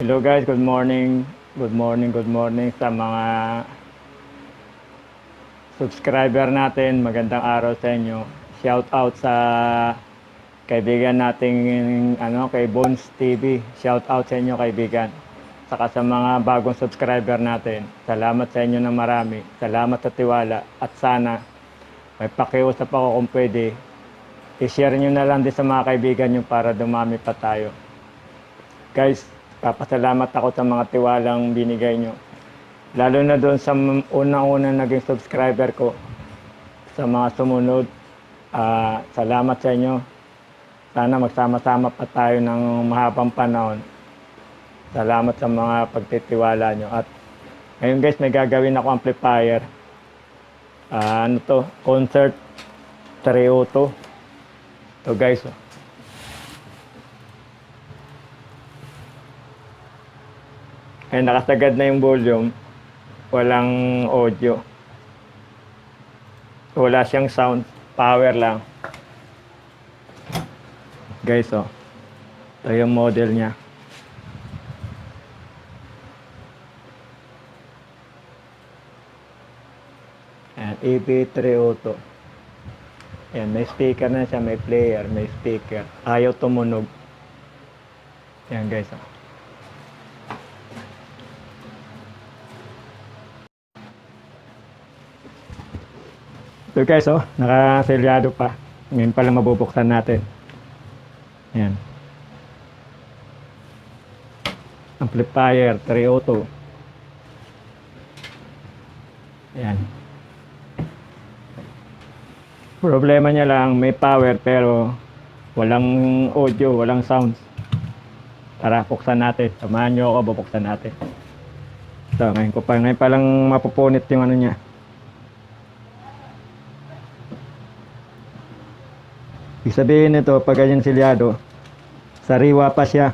Hello guys, good morning. Good morning, good morning sa mga subscriber natin. Magandang araw sa inyo. Shout out sa kaibigan nating kay Bones TV. Shout out sa inyo kaibigan. Saka sa mga bagong subscriber natin. Salamat sa inyo ng marami. Salamat sa tiwala at sana may pakiusap ako kung pwede. I-share nyo na lang din sa mga kaibigan nyo para dumami pa tayo. Guys, papasalamat ako sa mga tiwalang binigay nyo. Lalo na doon sa unang-unang naging subscriber ko. Sa mga sumunod, salamat sa inyo. Sana magsama-sama pa tayo ng mahabang panahon. Salamat sa mga pagtitiwala nyo. At ngayon guys, may gagawin ako amplifier. Concert 302. Ito guys, ay nakasagad na yung volume, walang audio, wala siyang sound, power lang guys. Ito yung model nya. Ayan, EB302. Ayan, may speaker na siya, may player, may speaker, ayaw tumunog. Ayan guys. So guys, nakaselyado pa. Ngayon pa lang mabubuksan natin. Ayan. Amplifier 302. Ayan. Problema niya lang, may power pero walang audio, walang sounds. Tara, buksan natin. Samahan nyo ako, bubuksan natin. So, ngayon pa lang mapupunit yung ano niya. Ibig sabihin nito, pag ganyan silyado, sariwa pa siya.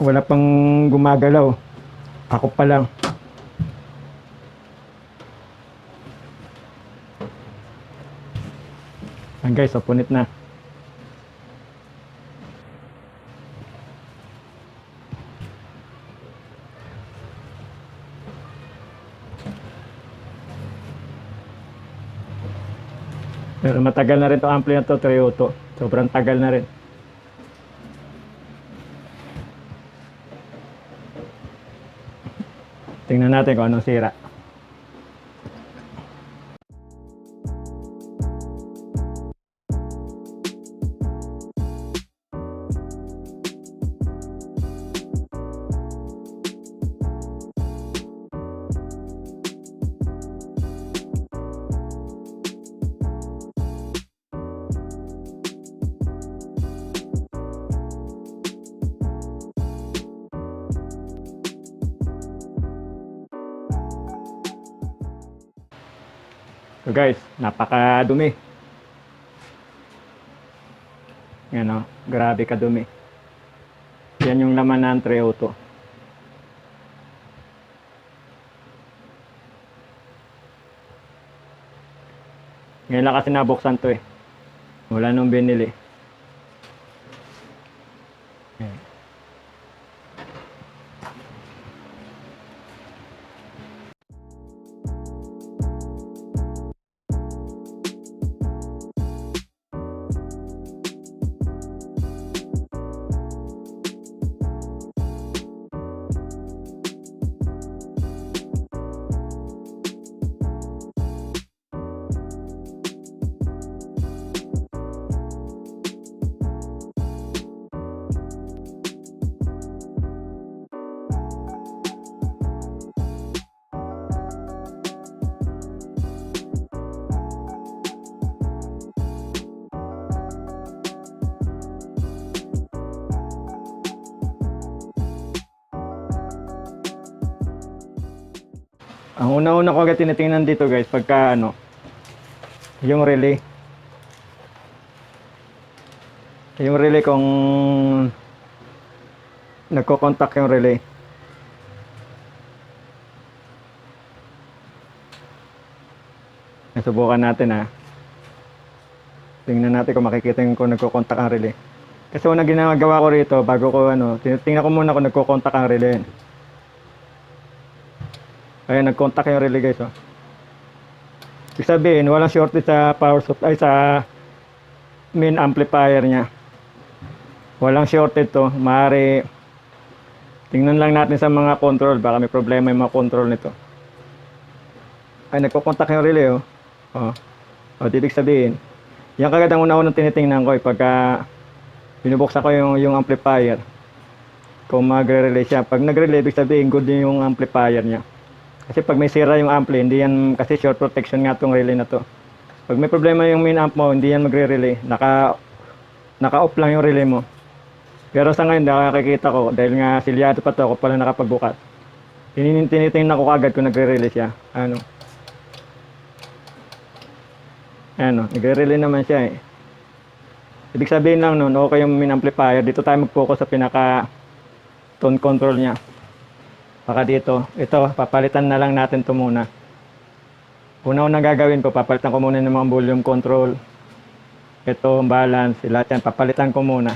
Wala pang gumagalaw. Ako pa lang. Ayan guys, punit na. Pero matagal na rin to ampli na to, 302. Sobrang tagal na rin. Tingnan natin kung anong sira. So guys, napakadumi. Yan grabe kadumi. Yan yung laman ng 302. Ngayon lang kasi nabuksan to eh. Wala nung binili. Yan. Ang una-una ko agad tinitingnan dito guys, pagka yung relay. Yung relay kung nagko-contact yung relay. Subukan natin Tingnan natin kung makikita yung kung nagko-contact ang relay. Kasi una ginagawa ko rito, bago ko tinitingnan ko muna kung nagko-contact ang relay. Ayan, nag-contact yung relay guys, oh. Ibig sabihin, walang shortage sa power supply, sa main amplifier niya. Walang shortage to. Maaari, tingnan lang natin sa mga control, baka may problema yung mga control nito. Ay, nagko-contact yung relay, oh. O, ibig sabihin, yan kagad ang una-unang tinitingnan ko, pagka binubuksan ko yung amplifier, kung magre-relay siya. Pag nagre-relay, ibig sabihin, good din yung amplifier niya. Kasi pag may sira yung ampli, hindi yan, kasi short protection nga tong relay na to. Pag may problema yung main amp mo, hindi yan magre-relay. Naka-off lang yung relay mo. Pero sa ngayon, nakakikita ko, dahil nga silyado pa to, ako pala nakapagbukas. Tinitingnan ko kagad kung nagre-relay siya. Nagre-relay naman siya, eh. Ibig sabihin lang nun, okay yung main amplifier. Dito tayo mag-focus sa pinaka tone control niya. Baka dito, ito, papalitan na lang natin to muna. Una-una gagawin ko, papalitan ko muna ng mga volume control. Ito, balance, lahat yan, papalitan ko muna.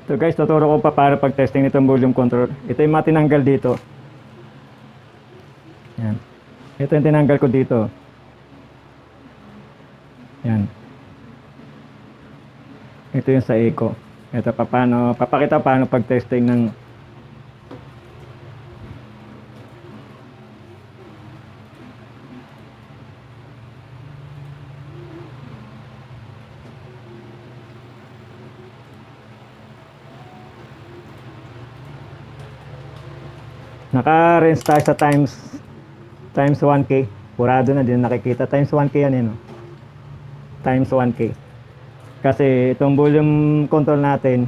So guys, tuturo ko pa para pag-testing nitong volume control. Ito yung matinanggal dito. Yan. Ito yung tinanggal ko dito. Yan. Ito yung sa eco. Ito papakita paano pag-testing ng naka-range tayo sa times 1K. Purado na din nakikita. Times 1K yan no? Times 1K. Kasi itong volume control natin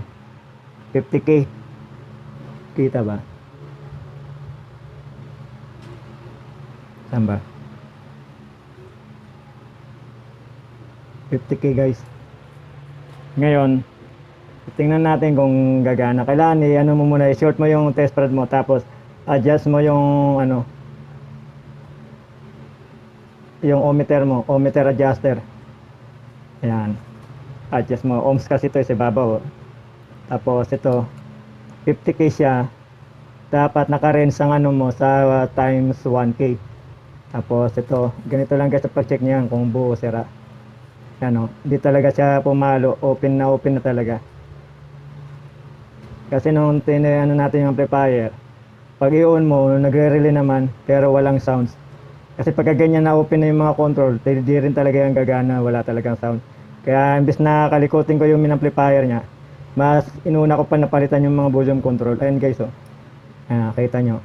50K. Kita ba? Saan ba? 50K guys. Ngayon, Tingnan natin kung gagana. Kailangan ano mo muna, i-short mo yung test rod mo, tapos adjust mo yung ano, yung ohmmeter mo, ohmmeter adjuster. Ayan. Adjust mo. Ohms kasi ito sa ibabaw. Tapos ito, 50K siya. Dapat naka-range ang ano mo sa times 1K. Tapos ito, ganito lang guys sa pag-check niyan kung buo sira. Ano, hindi talaga siya pumalo, open na talaga. Kasi nung ano natin yung amplifier, pag i-on mo, nagre-relay naman pero walang sounds. Kasi pagka ganyan na open na yung mga control, di rin talaga yung gagana, wala talagang sound. Kaya imbes na kalikutin ko yung amplifier niya, mas inuna ko pa napalitan yung mga volume control. Ayan guys, oh. Ayan, kita nyo.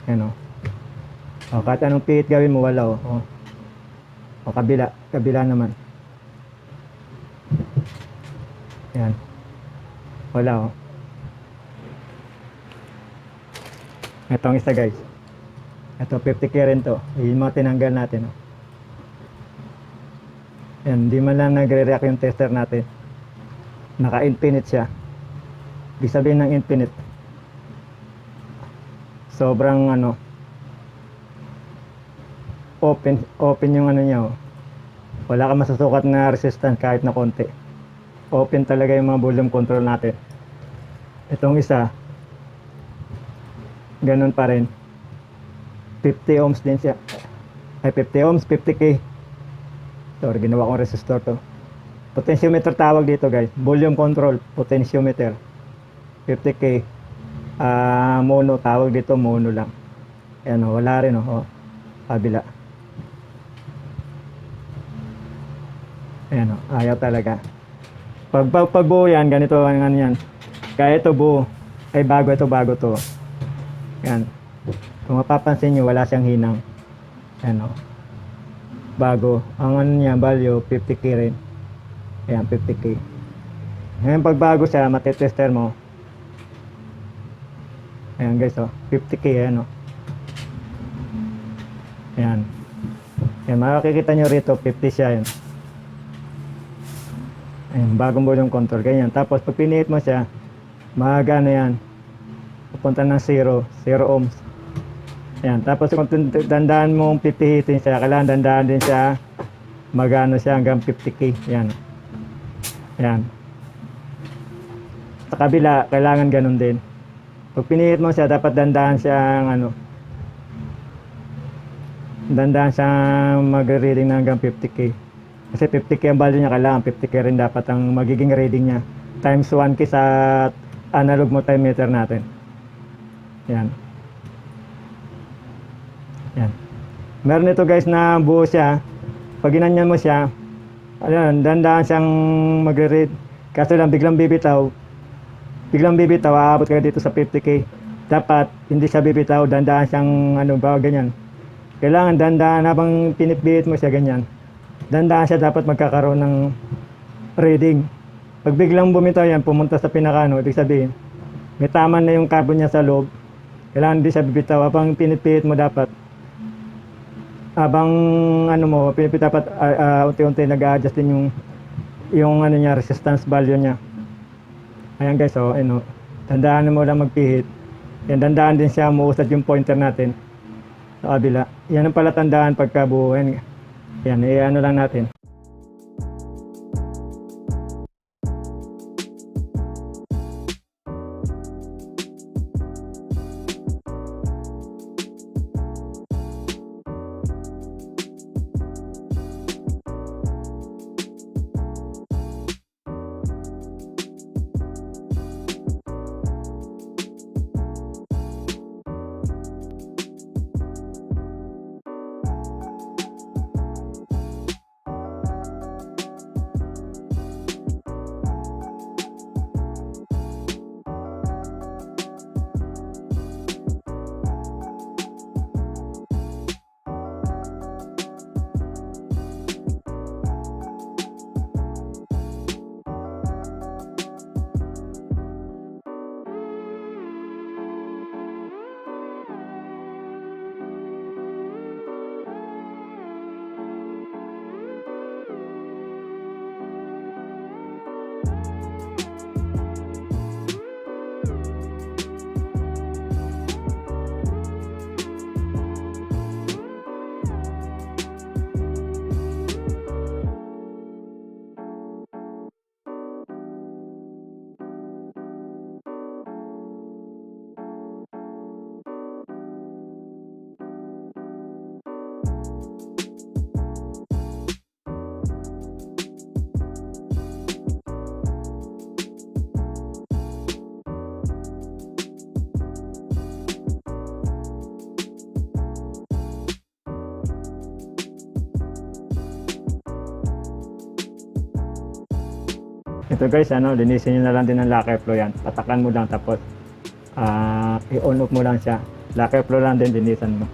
Ayan, oh. O, kahit anong pihit gawin mo, wala, oh. O, kabila naman. Ayan. Wala, oh. Itong isa guys. Ito 50K rin to. Yung mga tinanggal natin, oh. Ayan, hindi man lang nagre-react yung tester natin. Naka-infinite siya. Ibig sabihin ng infinite, sobrang ano, open yung ano niya, oh. Wala ka masusukat na resistance kahit na konti. Open talaga yung mga volume control natin. Itong isa, ganun pa rin. 50 ohms din siya. Ay, 50 ohms, 50K. Sorry, ginawa kong resistor to. Potentiometer tawag dito guys. Volume control, potentiometer. 50K. Mono, tawag dito, mono lang. Ayan, oh, wala rin, oh. Kabila. Ayan, oh, ayaw talaga. Pag buo yan, ganito ang ano yan. Kaya ito buo. Ay, bago to. Ayan. Kung mapapansin nyo, wala siyang hinang. Ayan, oh. Bago. Ang ano niya, value, 50K rin. Ayan, 50K. Ngayon, pag bago siya, matetester mo. Ayan guys, oh. 50K, ayan, oh. Ayan. Ayan, makikita nyo rito, 50 siya, ayan. Ayan, bagong volume control, ganyan. Tapos, pag pinihit mo siya, magano yan. Pupunta ng 0 ohms. Ayan, tapos kung dandaan mong pipihitin siya, kailangan dandaan din siya, magano siya hanggang 50K. Ayan. Ayan. Sa kabila, kailangan ganun din. Pag pinihit mo siya, dapat dandaan siyang ano, dandaan siyang mag-reading na hanggang 50K. Kasi 50K ang value niya, kailangan 50K rin dapat ang magiging reading niya. Times 1K sa analog multimeter natin. Yan. Yan. Meron ito guys na buo siya. Pag ginanyan mo siya, ayun, dandaan siyang magre-read. Kaso lang biglang bibitaw, aabot ka dito sa 50K. Dapat hindi siya bibitaw, dandaan siyang ano ba, ganyan. Kailangan dandaan habang pinipihit mo siya, ganyan. Dandaan siya, dapat magkakaroon ng reading. Pag biglang bumitaw yan, pumunta sa pinakano, ibig sabihin, may tama na yung carbon niya sa loob. Kailangan hindi siya bibitaw. Habang pinipihit mo dapat, habang ano mo, pinipihit dapat unti-unti nag-a-adjust din yung ano niya, resistance value niya. Ayan guys, oh, ano, tandaan mo lang magpihit. Yan, dandaan din siya, muusad yung pointer natin sa kabila. Yan ang pala tandaan pagka buo. Yan, ano lang natin. Ito guys, linisin nyo na lang din ng lacquer flow yan. Patakan mo lang tapos i-on off mo lang siya. Lacquer flow lang din, linisan mo.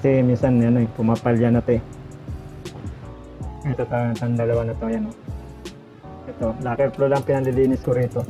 Kasi minsan pumapal yan na to eh. Ito tang dalawa na to, yan o. Ito, lacquer flow lang pinalilinis ko rito.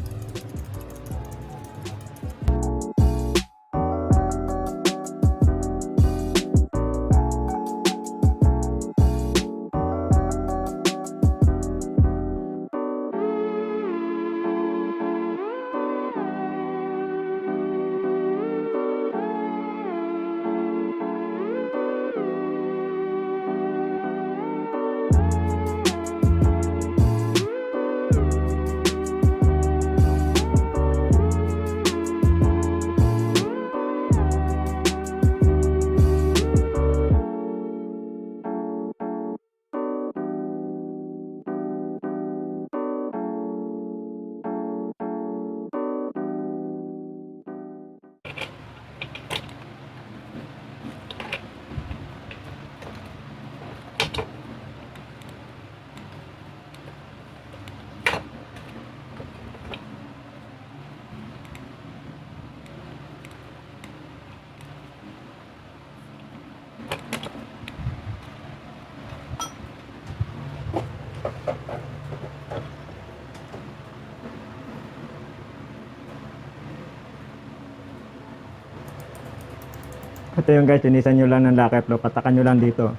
Ito yung guys, linisan nyo lang ng lacquer flow. Patakan nyo lang dito.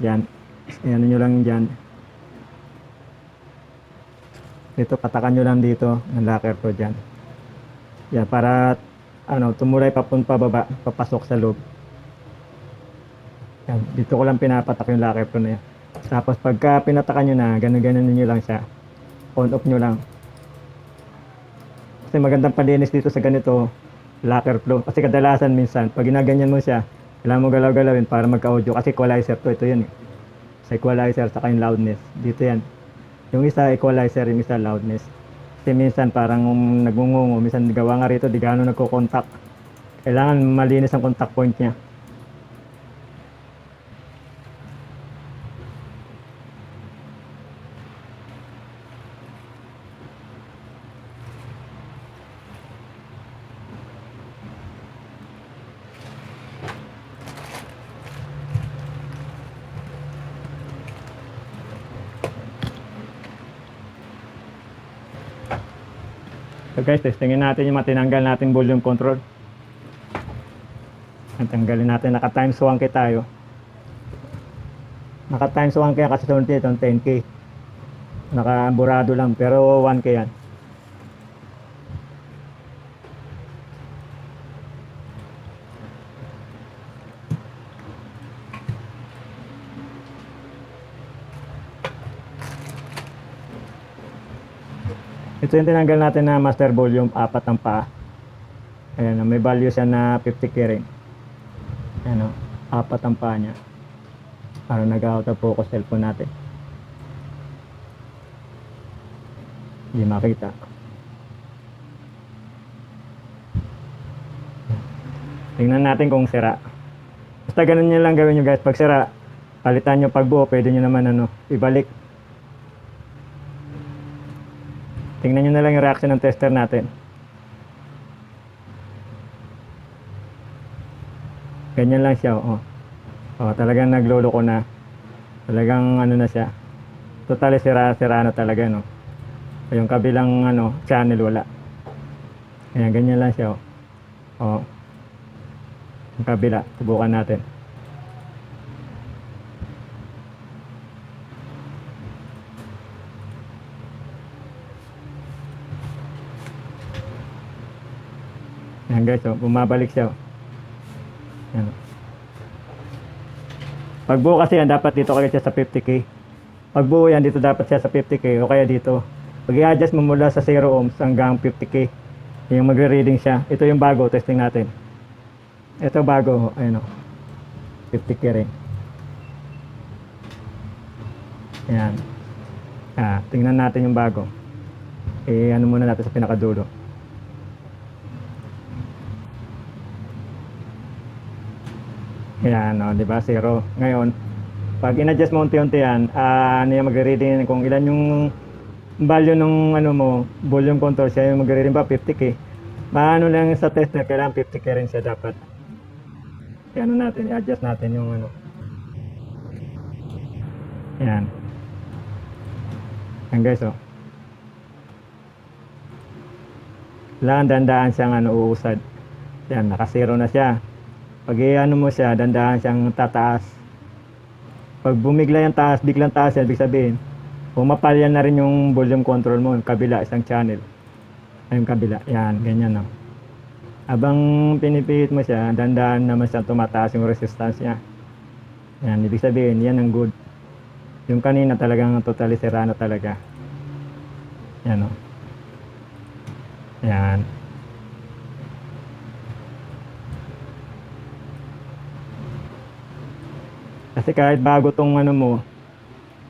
Yan. Ayan nyo lang dyan. Dito, patakan nyo lang dito ng lacquer flow dyan. Yan, para tumulay papunta baba, papasok sa loob. Yan, dito ko lang pinapatak yung lacquer flow na yan. Tapos pagka pinatakan nyo na, ganun-ganun nyo lang siya. On off nyo lang. Kasi magandang palinis dito sa ganito lacquer flow. Kasi kadalasan minsan, pag ginaganyan mo siya, kailangan mo galaw-galawin para magka-audio. Kasi equalizer to, ito yan eh. Sa equalizer, saka yung loudness. Dito yan. Yung isa equalizer, yung isa loudness. Kasi minsan parang nagungungo, minsan gawa nga rito, di gaano nagko-contact. Kailangan malinis ang contact point niya. So guys, testingin natin yung matinanggal natin volume control. Tanggalin natin, naka times 1K tayo. Naka times 1K kasi sunod nito 10K. Naka burado lang pero 1K yan. Ito yung tinanggal natin na master volume, 4 ang paa. Ayan, may value siya na 50K rin. Ayan, 4 ang paa niya. Para nag-out of focus cellphone natin. Hindi makita. Tingnan natin kung sira. Basta ganun nyo lang gawin nyo guys. Pag sira, palitan nyo pagbuo, pwede nyo naman ibalik. Tingnan nyo na lang yung reaction ng tester natin. Ganyan lang siya, talagang nagloloko na. Talagang na siya. Totally sira-sira na talaga, no. Yung kabilang channel wala. Ayan, ganyan lang siya, Yung kabila, subukan natin. Ayan guys, bumabalik siya. Ayan. Pag buo kasi yan, dapat dito kaya siya sa 50K. Pag buo yan, dito dapat siya sa 50K o kaya dito. Pag i-adjust mo mula sa 0 ohms hanggang 50K, yung magre-reading siya. Ito yung bago, testing natin. Ito bago, ayun 50K rin. Ayan. Tingnan natin yung bago. Ano muna natin sa pinakadulo. Ayan, di ba? Zero. Ngayon, pag in-adjust mo unti-unti yan, ano yung magre-reading kung ilan yung value ng volume control, siya yung magre-reading ba 50K. Maano lang sa tester, kailangan 50K rin siya dapat. Ano natin, i-adjust natin yung Ayan. Ayan guys, Kailangan dandaan siyang uusad. Yan, naka-zero na siya. Pag mo siya, dandahan siyang tataas. Pag bumigla yung taas, biglang taas yan, ibig sabihin, pumapalya na rin yung volume control mo, yung kabila, isang channel. Yung kabila, yan, ganyan Habang pinipihit mo siya, dandahan naman siya tumataas yung resistance niya. Yan, ibig sabihin, yan ang good. Yung kanina talagang totally sira na talaga. Yan Yan. Kasi kahit bago tong mo,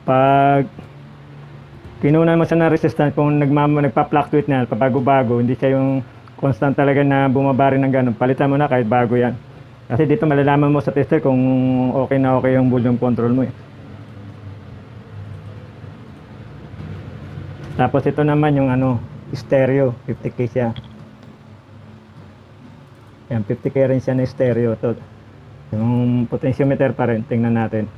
pag kinunan mo siya ng resistance, kung nagpa-fluctuate na, pabago-bago, hindi siya yung constant talaga na bumaba rin ng ganun, palitan mo na kahit bago yan. Kasi dito malalaman mo sa tester kung okay na okay yung volume control mo Tapos ito naman yung stereo, 50K siya. Yan, 50K rin siya na stereo. To. Yung potentiometer pa rin, tingnan natin.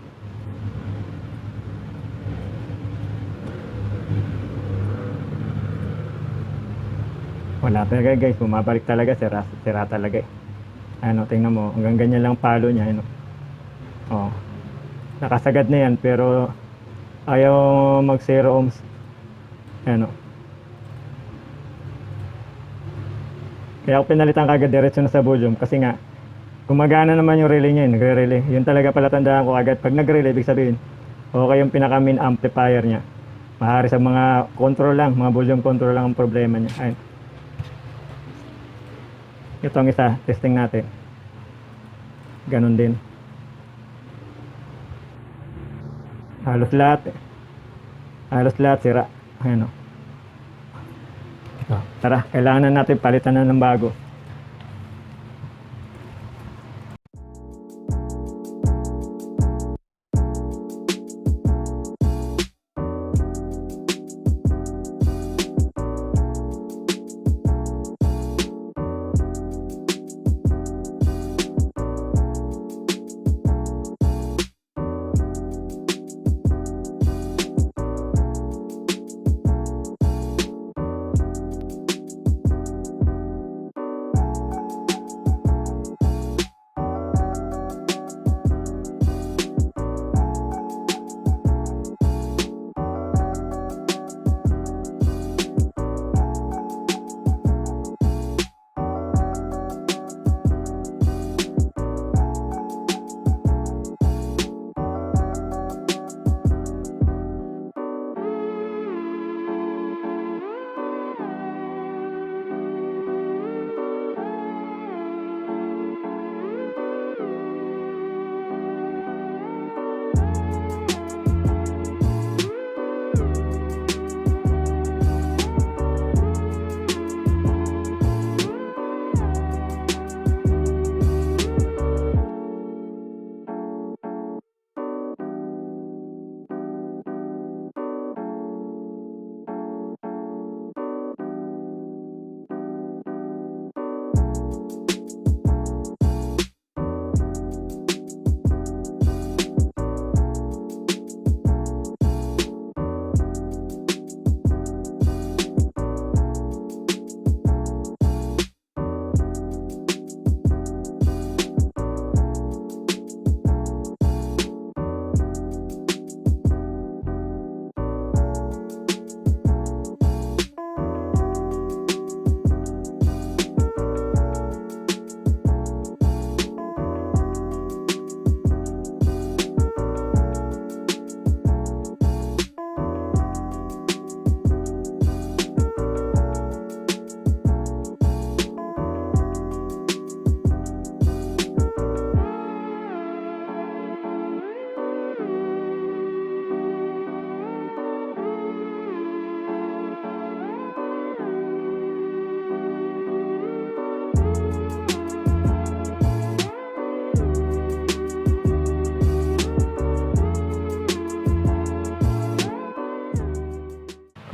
Wala talaga guys, bumabalik talaga, sira talaga tingnan mo, hanggang ganyan lang palo niya, nakasagad na yan, pero ayaw mag 0 ohms. Kaya ako pinalitan kagad diretso na sa volume kasi nga gumagana naman yung relay niya, nagre-relay. Yun talaga pala tandaan ko agad. Pag nag-relay, ibig sabihin, okay yung pinaka-main amplifier niya. Maaari sa mga control lang, mga volume control lang ang problema niya. Ayun. Itong isa, testing natin. Ganon din. Halos lahat sira. Ayun Tara, kailangan na natin palitan na ng bago.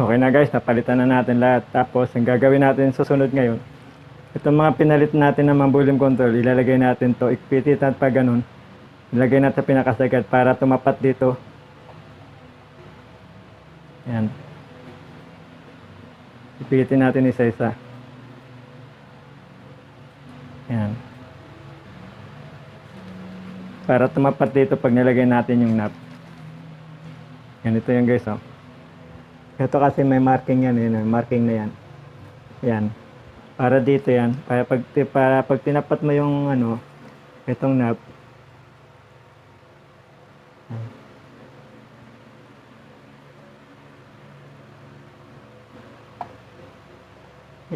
Okay na guys, napalitan na natin lahat. Tapos, ang gagawin natin susunod ngayon, itong mga pinalit natin na mga volume control, ilalagay natin to, ikpitit at pag ganun, ilagay natin sa pinakasagad para tumapat dito. Yan. Ipitin natin isa-isa. Yan. Para tumapat dito pag nilagay natin yung knob. Ganito yung guys, oh. Ito kasi may marking yan, yun, marking na yan. Yan. Para dito yan. Para pag tinapat mo yung ano, itong knob.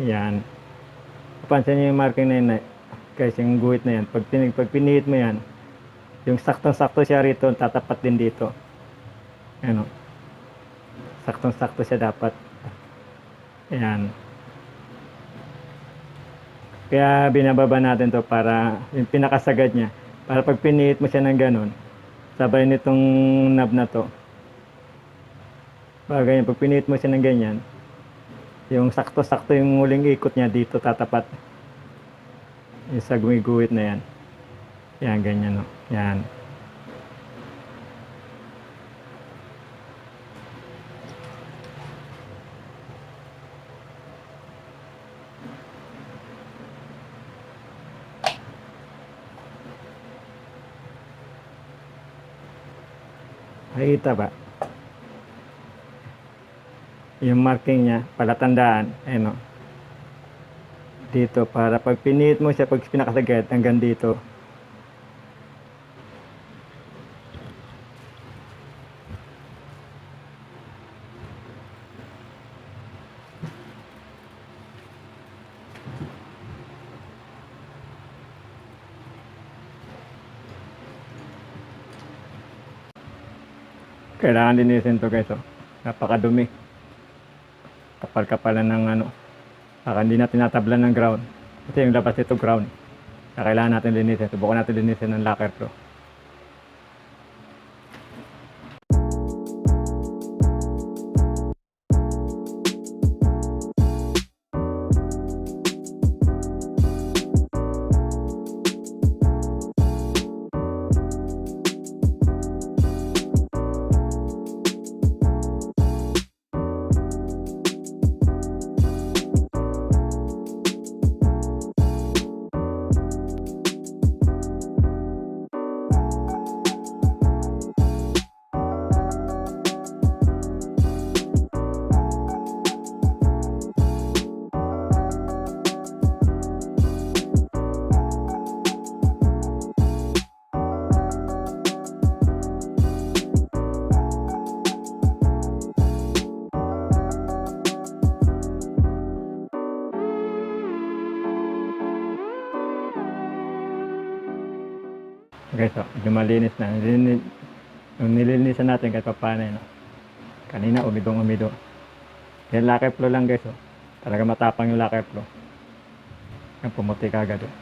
Yan. Papansin niyo yung marking na yun, guys, yung guhit na yan. Pag pinihit mo yan, yung saktong-sakto siya rito, tatapat din dito. Ano? Saktong-sakto siya dapat. Ayan. Kaya binababa natin to para yung pinakasagad niya. Para pag pinihit mo siya ng ganun, sabay nitong knob na to. Ganyan, pag pinihit mo siya ng ganyan, yung sakto-sakto yung muling ikot niya dito tatapat. Yung sa gumiguhit na yan. Yan, ganyan, no? Yan. Nakikita ba? Yung marking niya, palatandaan, ayun, no? Dito, para pag pinihit mo siya, pag pinakasagad, hanggang dito. Kailangan linisin to guys, oh. Napakadumi. Kapal-kapalan ng ano. Saka hindi natin natablan ng ground. Kasi yung labas ito ground. Kaya kailangan natin linisin. Subukan natin linisin ng lacquer to. Okay, so, lumalinis na. Nililinisan natin kahit paano, no? Kanina, umidong-umido. Yan, lacquer flow lang, guys, oh. Talaga matapang yung lacquer flow. Yan, pumuti ka agad, oh.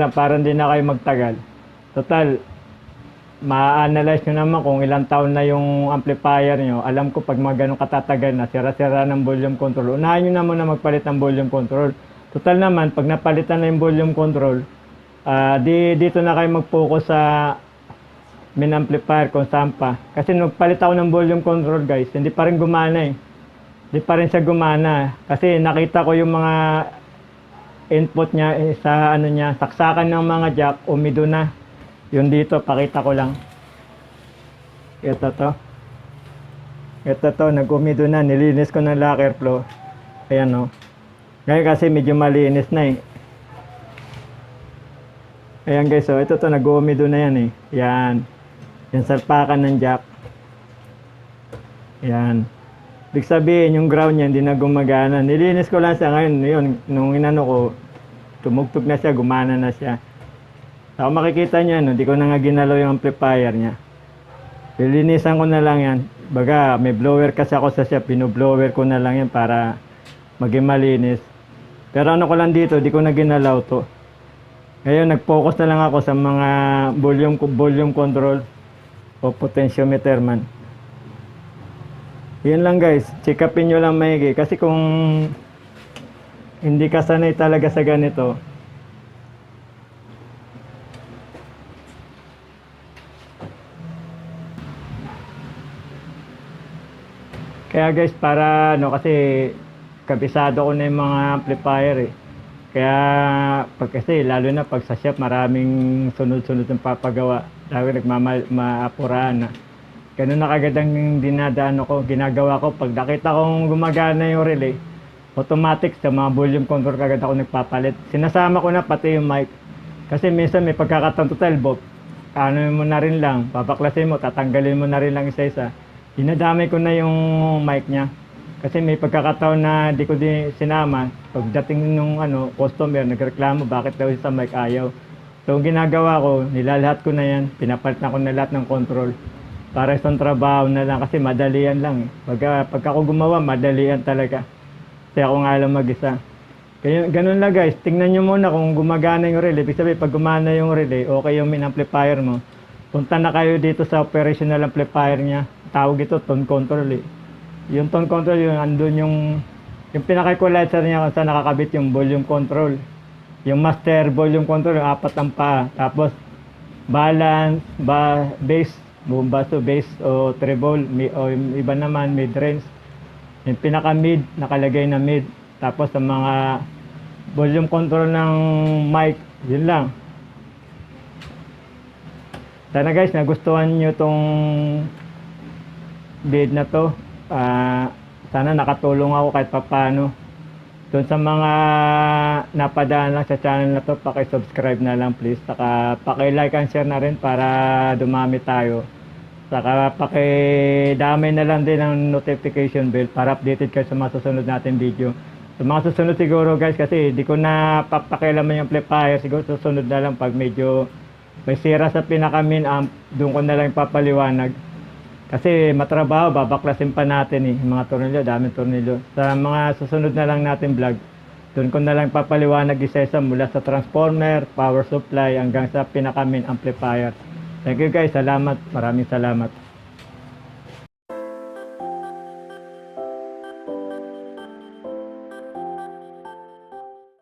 lang, para hindi na kayo magtagal. Total, ma-analyze nyo naman kung ilang taon na yung amplifier nyo. Alam ko pag mga ganun katatagal na, sira-sira ng volume control. Unahin nyo na muna magpalit ng volume control. Total naman, pag napalitan na yung volume control, dito na kayo mag-focus sa main amplifier kung saan pa. Kasi nagpalit ako ng volume control guys, hindi pa rin gumana eh. Hindi pa rin siya gumana. Kasi nakita ko yung mga input niya sa ano niya, saksakan ng mga jack, umido na. Yung dito, pakita ko lang. Ito to. Ito to, nag-umido na. Nilinis ko ng lacquer flow. Ayan o. Ngayon kasi medyo malinis na eh. Ayan guys, so ito to, nag-umido na yan eh. Yan. Yung salpakan ng jack. Yan. Ibig sabihin, yung ground niya hindi na gumagana. Nilinis ko lang siya ngayon. Yun, nung inano ko, tumugtog na siya, gumana na siya. So, makikita niya, no, di ko na nga ginalaw yung amplifier niya. Lilinisan ko na lang yan. Baga, may blower kasi ako sa siya, pinoblower ko na lang yan para maging malinis. Pero ano ko lang dito, di ko na ginalaw to. Ngayon, nag-focus na lang ako sa mga volume control o potentiometer man. Yan lang guys, check upin nyo lang maigi. Kasi kung hindi ka sanay talaga sa ganito, kaya guys, para ano, kasi kabisado ko na yung mga amplifier eh. Kaya pag kasi lalo na pag sa shop maraming sunod-sunod ng papagawa, lalo nagmaapuraan na. Ganun na kagad ang dinadaan ko, ginagawa ko. Pag nakita kong gumagana yung relay, automatic sa mga volume control kagad ako nagpapalit. Sinasama ko na pati yung mic. Kasi minsan may pagkakataon total Bob. Ano mo na rin lang, papaklasin mo, tatanggalin mo na rin lang isa-isa. Dinadamay ko na yung mic niya. Kasi may pagkakataon na di ko din sinama. Pagdating nung customer, nagreklamo bakit daw sa mic ayaw. So ang ginagawa ko, nilalahat ko na yan. Pinapalit na ko na lahat ng control. Para isang trabaho na lang kasi madalian lang eh. Pag ako gumawa, madalian talaga. Kasi ako nga lang mag-isa. Ganun lang guys, tingnan nyo muna kung gumagana yung relay. Ibig sabihin, pag gumana yung relay, okay yung main amplifier mo. Punta na kayo dito sa operational amplifier niya. Tawag ito, tone control eh. Yung tone control, yung andun yung pinaka-equalizer niya kung saan nakakabit yung volume control. Yung master volume control, yung apat ang paa. Tapos, balance, bass, basso, bass o treble, o yung iba naman, mid-range. Yung pinaka-mid, nakalagay na mid. Tapos, sa mga volume control ng mic, yun lang. Sana guys, nagustuhan nyo tong bid na to. Sana nakatulong ako kahit papano. Doon sa mga napadaan lang sa channel na to, paki-subscribe na lang please. Saka paki-like and share na rin para dumami tayo. Saka paki-damay na lang din ang notification bell para updated kayo sa mga susunod natin video. Sa mga susunod siguro guys, kasi di ko na papakialaman yung amplifier. Siguro susunod na lang pag medyo may sira sa pinaka-main amp, doon ko na lang papaliwanag. Kasi matrabaho, babaklasin pa natin yung mga tornilyo, daming tornilyo. Sa mga susunod na lang natin vlog, doon ko na lang papaliwanag isa-isa mula sa transformer, power supply, hanggang sa pinaka-main amplifier. Thank you guys, salamat, maraming salamat.